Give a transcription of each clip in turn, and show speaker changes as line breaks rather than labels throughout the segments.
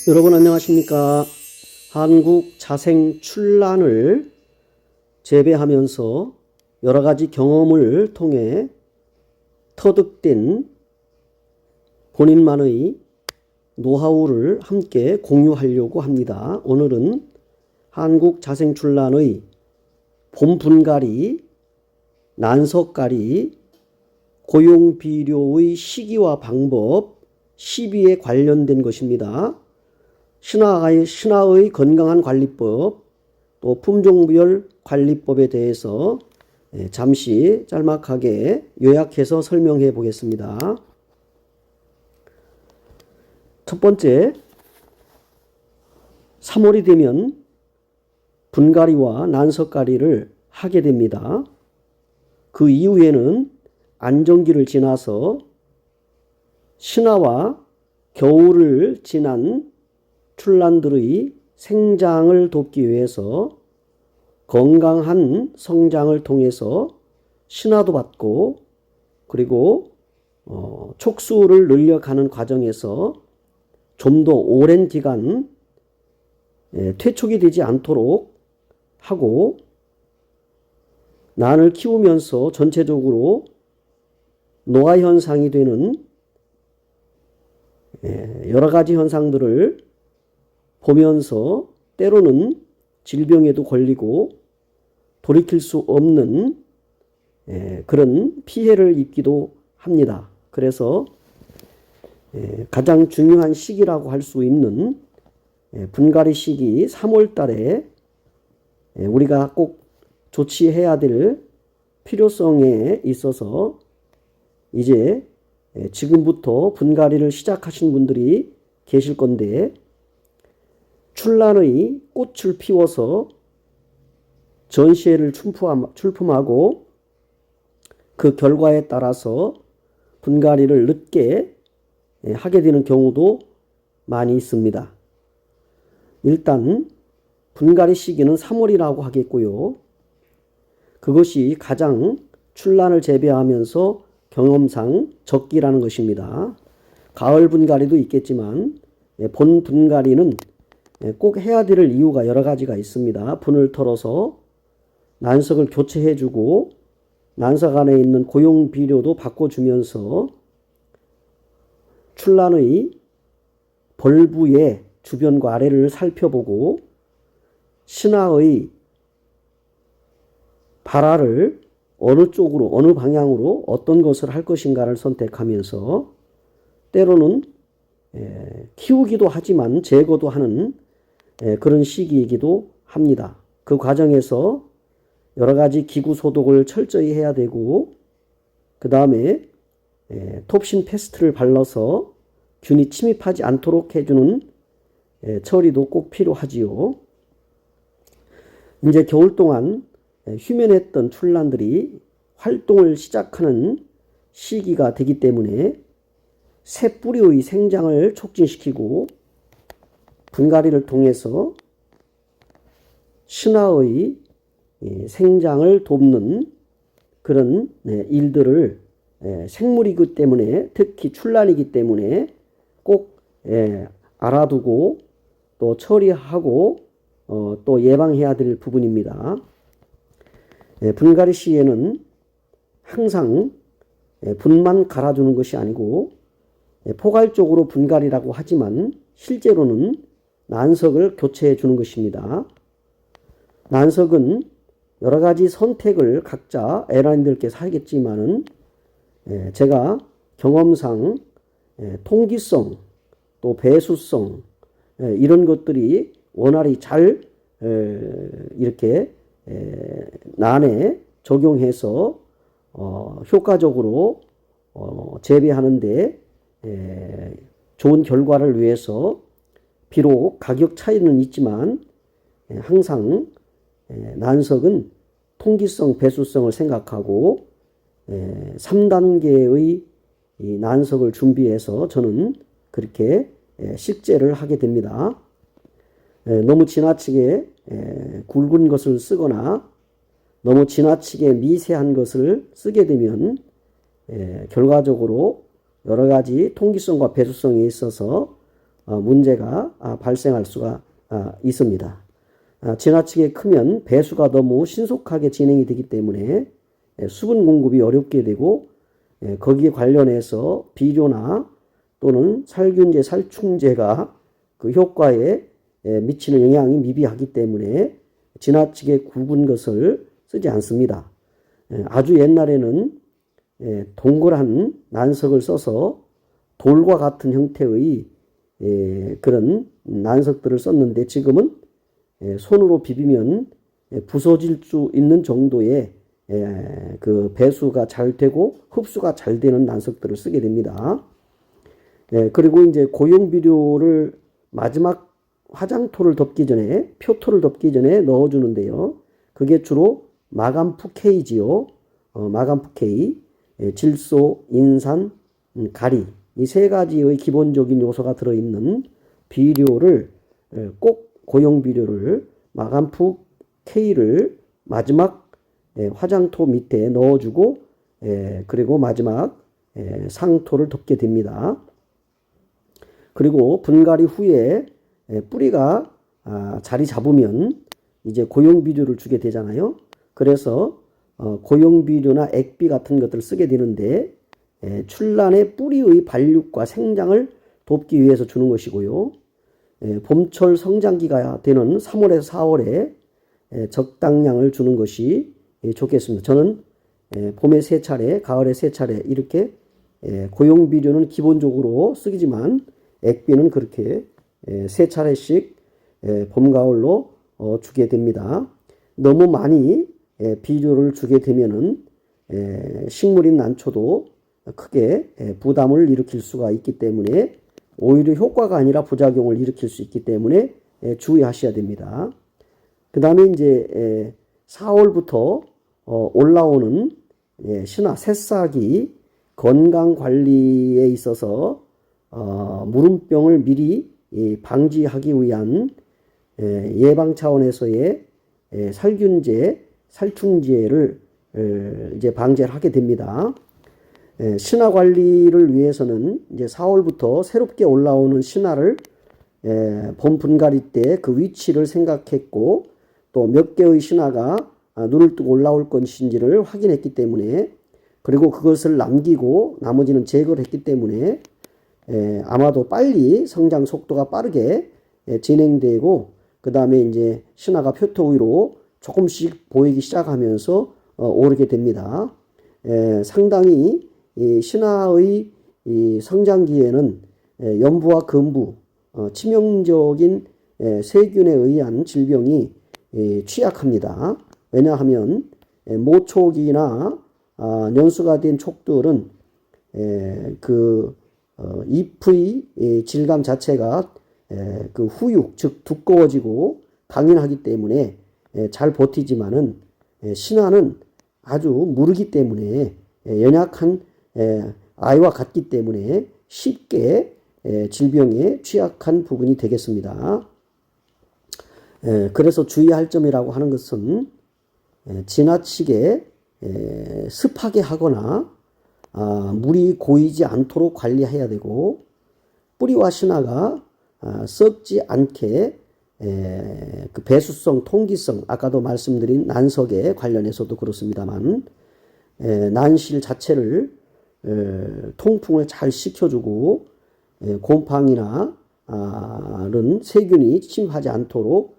여러분 안녕하십니까? 한국 자생 출란을 재배하면서 여러 가지 경험을 통해 터득된 본인만의 노하우를 함께 공유하려고 합니다. 오늘은 한국 자생 출란의 봄분갈이, 난석갈이, 고용비료의 시기와 방법, 시비에 관련된 것입니다. 신화의 건강한 관리법, 또 품종별 관리법에 대해서 잠시 짤막하게 요약해서 설명해 보겠습니다. 첫 번째, 3월이 되면 분갈이와 난석갈이를 하게 됩니다. 그 이후에는 안정기를 지나서 신화와 겨울을 지난 출란들의 생장을 돕기 위해서 건강한 성장을 통해서 신화도 받고 그리고 촉수를 늘려가는 과정에서 좀 더 오랜 기간 퇴촉이 되지 않도록 하고 난을 키우면서 전체적으로 노화 현상이 되는 여러 가지 현상들을 보면서 때로는 질병에도 걸리고 돌이킬 수 없는 그런 피해를 입기도 합니다. 그래서 가장 중요한 시기라고 할 수 있는 분갈이 시기 3월 달에 우리가 꼭 조치해야 될 필요성에 있어서 이제 지금부터 분갈이를 시작하신 분들이 계실 건데, 출란의 꽃을 피워서 전시회를 출품하고 그 결과에 따라서 분갈이를 늦게 하게 되는 경우도 많이 있습니다. 일단 분갈이 시기는 3월이라고 하겠고요. 그것이 가장 출란을 재배하면서 경험상 적기라는 것입니다. 가을 분갈이도 있겠지만 본 분갈이는 꼭 해야 될 이유가 여러 가지가 있습니다. 분을 털어서 난석을 교체해주고 난석 안에 있는 고용 비료도 바꿔주면서 출란의 벌부의 주변과 아래를 살펴보고 신화의 발화를 어느 쪽으로 어느 방향으로 어떤 것을 할 것인가를 선택하면서 때로는 키우기도 하지만 제거도 하는 그런 시기이기도 합니다. 그 과정에서 여러 가지 기구 소독을 철저히 해야 되고 그 다음에 톱신 패스트를 발라서 균이 침입하지 않도록 해주는 처리도 꼭 필요하지요. 이제 겨울 동안 휴면했던 출란들이 활동을 시작하는 시기가 되기 때문에 새 뿌리의 생장을 촉진시키고 분갈이를 통해서 신화의 생장을 돕는 그런 일들을 생물이기 때문에, 특히 출란이기 때문에 꼭 알아두고 또 처리하고 또 예방해야 될 부분입니다. 분갈이 시에는 항상 분만 갈아주는 것이 아니고 포괄적으로 분갈이라고 하지만 실제로는 난석을 교체해 주는 것입니다. 난석은 여러 가지 선택을 각자 에란들께서 하겠지만은 제가 경험상 통기성 또 배수성 이런 것들이 원활히 잘 이렇게 난에 적용해서 효과적으로 재배하는데 좋은 결과를 위해서 비록 가격 차이는 있지만 항상 난석은 통기성, 배수성을 생각하고 3단계의 이 난석을 준비해서 저는 그렇게 식재를 하게 됩니다. 너무 지나치게 굵은 것을 쓰거나 너무 지나치게 미세한 것을 쓰게 되면 결과적으로 여러 가지 통기성과 배수성에 있어서 문제가 발생할 수가 있습니다. 지나치게 크면 배수가 너무 신속하게 진행이 되기 때문에 수분 공급이 어렵게 되고 거기에 관련해서 비료나 또는 살균제, 살충제가 그 효과에 미치는 영향이 미비하기 때문에 지나치게 굵은 것을 쓰지 않습니다. 아주 옛날에는 동그란 난석을 써서 돌과 같은 형태의 그런 난석들을 썼는데 지금은 손으로 비비면 부서질 수 있는 정도의 그 배수가 잘 되고 흡수가 잘 되는 난석들을 쓰게 됩니다. 그리고 이제 고용 비료를 마지막 화장토를 덮기 전에, 표토를 덮기 전에 넣어주는데요. 그게 주로 마감프 K지요. 마감프 K, 질소, 인산, 가리 이 세 가지의 기본적인 요소가 들어있는 비료를 꼭 고용 비료를 마감프 K를 마지막 화장토 밑에 넣어주고 그리고 마지막 상토를 덮게 됩니다. 그리고 분갈이 후에 뿌리가 자리 잡으면 이제 고용 비료를 주게 되잖아요. 그래서 고용 비료나 액비 같은 것들을 쓰게 되는데 출란의 뿌리의 발육과 생장을 돕기 위해서 주는 것이고요. 봄철 성장기가 되는 3월에서 4월에 적당량을 주는 것이 좋겠습니다. 저는 봄에 3차례, 가을에 3차례 이렇게 고용 비료는 기본적으로 쓰기지만 액비는 그렇게 3차례씩 봄, 가을로 주게 됩니다. 너무 많이 비료를 주게 되면은 식물인 난초도 크게 부담을 일으킬 수가 있기 때문에 오히려 효과가 아니라 부작용을 일으킬 수 있기 때문에 주의하셔야 됩니다. 그 다음에 이제 4월부터 올라오는 신화, 새싹이 건강 관리에 있어서 무름병을 미리 방지하기 위한 예방 차원에서의 살균제, 살충제를 이제 방제를 하게 됩니다. 신화 관리를 위해서는 이제 4월부터 새롭게 올라오는 신화를 봄 분갈이 때 그 위치를 생각했고 또 몇 개의 신화가 눈을 뜨고 올라올 것인지를 확인했기 때문에 그리고 그것을 남기고 나머지는 제거를 했기 때문에 아마도 빨리 성장 속도가 빠르게 진행되고 그 다음에 이제 신화가 표토 위로 조금씩 보이기 시작하면서 오르게 됩니다. 상당히 이 신화의 이 성장기에는 연부와 금부, 치명적인 세균에 의한 질병이 취약합니다. 왜냐하면 모촉이나 연수가 된 촉들은 그 잎의 질감 자체가 그 후육, 즉 두꺼워지고 강인하기 때문에 잘 버티지만은 신화는 아주 무르기 때문에 연약한 아이와 같기 때문에 쉽게 질병에 취약한 부분이 되겠습니다. 그래서 주의할 점이라고 하는 것은 지나치게 습하게 하거나 물이 고이지 않도록 관리해야 되고 뿌리와 신화가 썩지 않게 그 배수성, 통기성, 아까도 말씀드린 난석에 관련해서도 그렇습니다만 난실 자체를 통풍을 잘 시켜주고 곰팡이나 는 세균이 침입하지 않도록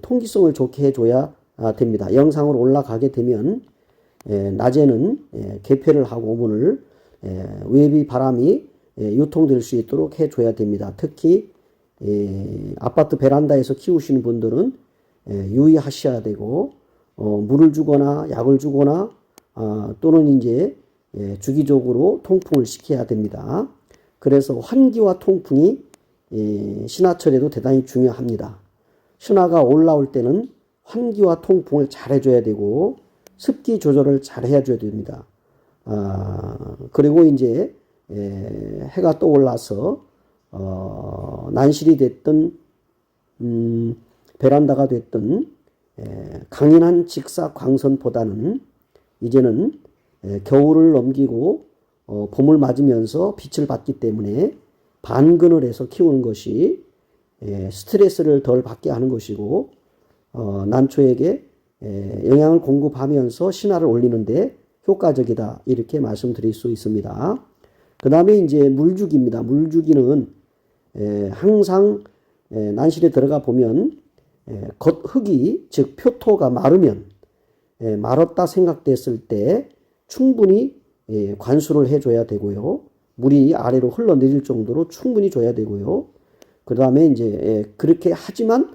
통기성을 좋게 해줘야 됩니다. 영상으로 올라가게 되면 낮에는 개폐를 하고 문을 외비 바람이 유통될 수 있도록 해줘야 됩니다. 특히 아파트 베란다에서 키우시는 분들은 유의하셔야 되고 물을 주거나 약을 주거나 또는 이제 주기적으로 통풍을 시켜야 됩니다. 그래서 환기와 통풍이 신화철에도 대단히 중요합니다. 신화가 올라올 때는 환기와 통풍을 잘 해줘야 되고 습기 조절을 잘 해줘야 됩니다. 그리고 이제 해가 떠올라서 난실이 됐든 베란다가 됐든 강인한 직사 광선보다는 이제는 겨울을 넘기고 봄을 맞으면서 빛을 받기 때문에 반근을 해서 키우는 것이 스트레스를 덜 받게 하는 것이고 난초에게 영양을 공급하면서 신화를 올리는데 효과적이다 이렇게 말씀드릴 수 있습니다. 그 다음에 이제 물주기입니다. 물주기는 항상 난실에 들어가 보면 겉흙이 즉 표토가 마르면 마르다 생각됐을 때 충분히 관수를 해줘야 되고요. 물이 아래로 흘러내릴 정도로 충분히 줘야 되고요. 그 다음에 이제 그렇게 하지만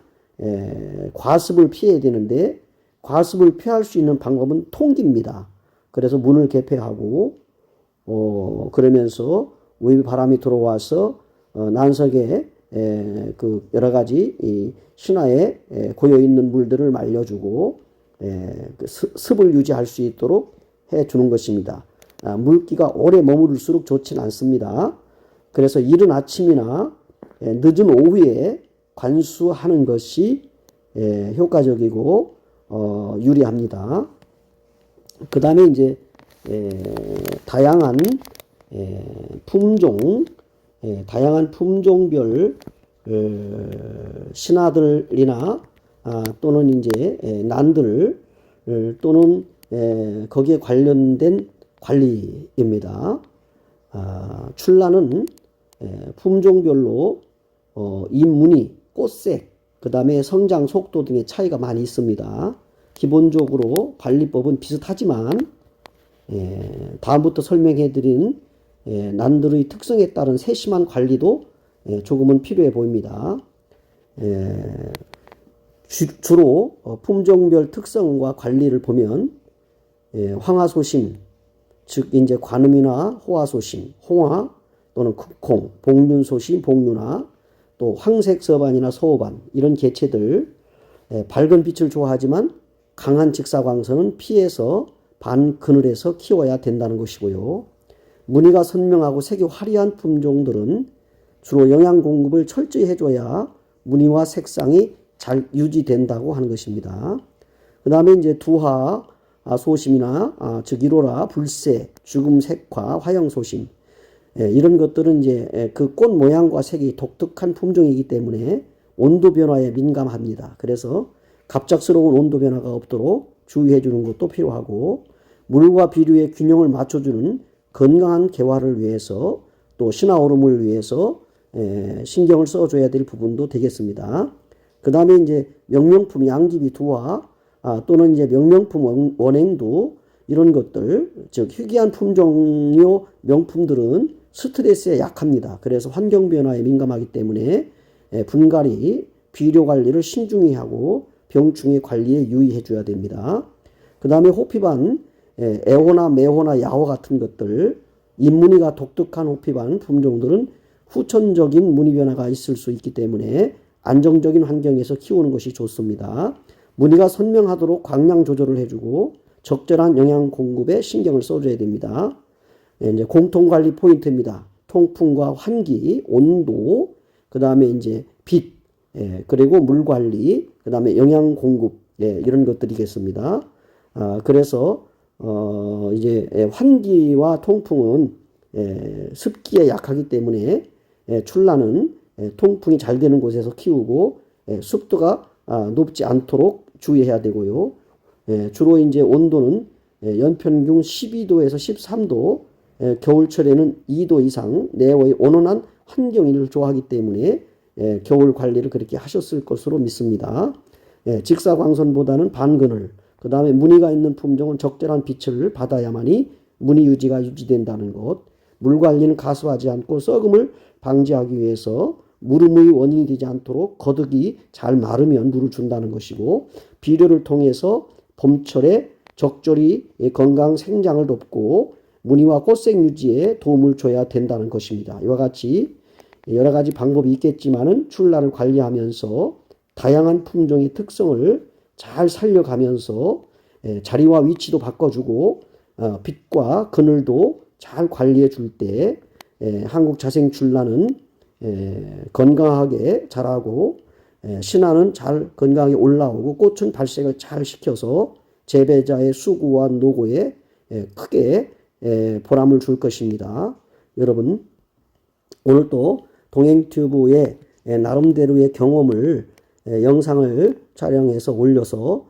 과습을 피해야 되는데 과습을 피할 수 있는 방법은 통기입니다. 그래서 문을 개폐하고 그러면서 외부 바람이 들어와서 난석에 그 여러 가지 이 신화에 고여 있는 물들을 말려주고 그 습을 유지할 수 있도록 해주는 것입니다. 물기가 오래 머무를수록 좋지는 않습니다. 그래서 이른 아침이나 늦은 오후에 관수하는 것이 효과적이고 유리합니다. 그 다음에 이제 다양한 품종, 다양한 품종별 신화들이나 또는 이제 난들 또는 거기에 관련된 관리입니다. 출라는 품종별로 잎무늬, 꽃색, 그 다음에 성장 속도 등의 차이가 많이 있습니다. 기본적으로 관리법은 비슷하지만 다음부터 설명해드린 난들의 특성에 따른 세심한 관리도 조금은 필요해 보입니다. 주로 품종별 특성과 관리를 보면 황화소심, 즉 이제 관음이나 호화소심, 홍화 또는 극홍, 복륜소심, 복륜화, 또 황색서반이나 서호반 이런 개체들 밝은 빛을 좋아하지만 강한 직사광선은 피해서 반그늘에서 키워야 된다는 것이고요. 무늬가 선명하고 색이 화려한 품종들은 주로 영양 공급을 철저히 해줘야 무늬와 색상이 잘 유지된다고 하는 것입니다. 그 다음에 이제 두화 소심이나 즉 1호라 불새, 죽음 색화, 화형 소심 이런 것들은 이제 그 꽃 모양과 색이 독특한 품종이기 때문에 온도 변화에 민감합니다. 그래서 갑작스러운 온도 변화가 없도록 주의해 주는 것도 필요하고 물과 비료의 균형을 맞춰주는 건강한 개화를 위해서 또 신화오름을 위해서 신경을 써줘야 될 부분도 되겠습니다. 그 다음에 이제 명명품 양귀비 두화 또는 이제 명명품 원행두 이런 것들 즉 희귀한 품종요 명품들은 스트레스에 약합니다. 그래서 환경 변화에 민감하기 때문에 분갈이 비료 관리를 신중히 하고 병충해 관리에 유의해 줘야 됩니다. 그 다음에 호피반 애호나 매호나 야호 같은 것들 잎무늬가 독특한 호피반 품종들은 후천적인 무늬 변화가 있을 수 있기 때문에 안정적인 환경에서 키우는 것이 좋습니다. 무늬가 선명하도록 광량 조절을 해주고 적절한 영양 공급에 신경을 써줘야 됩니다. 이제 공통관리 포인트입니다. 통풍과 환기, 온도, 그 다음에 이제 빛, 그리고 물 관리, 그 다음에 영양 공급, 이런 것들이겠습니다. 그래서 이제 환기와 통풍은 습기에 약하기 때문에 출라는 통풍이 잘 되는 곳에서 키우고 습도가 높지 않도록 주의해야 되고요. 주로 이제 온도는 연평균 12도에서 13도, 겨울철에는 2도 이상 내외의 온온한 환경을 좋아하기 때문에 겨울 관리를 그렇게 하셨을 것으로 믿습니다. 직사광선보다는 반그늘, 그 다음에 무늬가 있는 품종은 적절한 빛을 받아야만이 무늬 유지가 유지된다는 것, 물 관리는 가수하지 않고 썩음을 방지하기 위해서 무름의 원인이 되지 않도록 거득이 잘 마르면 물을 준다는 것이고 비료를 통해서 봄철에 적절히 건강 생장을 돕고 무늬와 꽃색 유지에 도움을 줘야 된다는 것입니다. 이와 같이 여러 가지 방법이 있겠지만은 출라를 관리하면서 다양한 품종의 특성을 잘 살려가면서 자리와 위치도 바꿔주고 빛과 그늘도 잘 관리해 줄 때 한국 자생 출라는 건강하게 자라고 신화는 잘 건강하게 올라오고 꽃은 발색을 잘 시켜서 재배자의 수고와 노고에 크게 보람을 줄 것입니다. 여러분 오늘 또 동행튜브에 나름대로의 경험을 영상을 촬영해서 올려서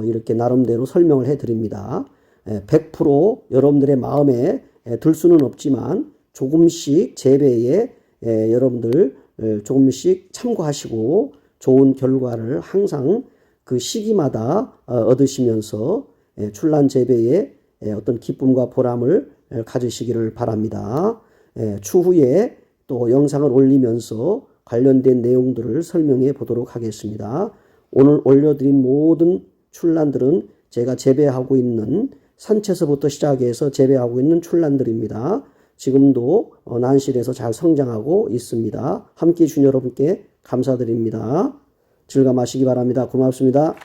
이렇게 나름대로 설명을 해드립니다. 100% 여러분들의 마음에 들 수는 없지만 조금씩 재배에 여러분들 조금씩 참고하시고 좋은 결과를 항상 그 시기마다 얻으시면서 출란 재배에 어떤 기쁨과 보람을 가지시기를 바랍니다. 추후에 또 영상을 올리면서 관련된 내용들을 설명해 보도록 하겠습니다. 오늘 올려드린 모든 출란들은 제가 재배하고 있는 산채서부터 시작해서 재배하고 있는 출란들입니다. 지금도 난실에서 잘 성장하고 있습니다. 함께해 주신 여러분께 감사드립니다. 즐감하시기 바랍니다. 고맙습니다.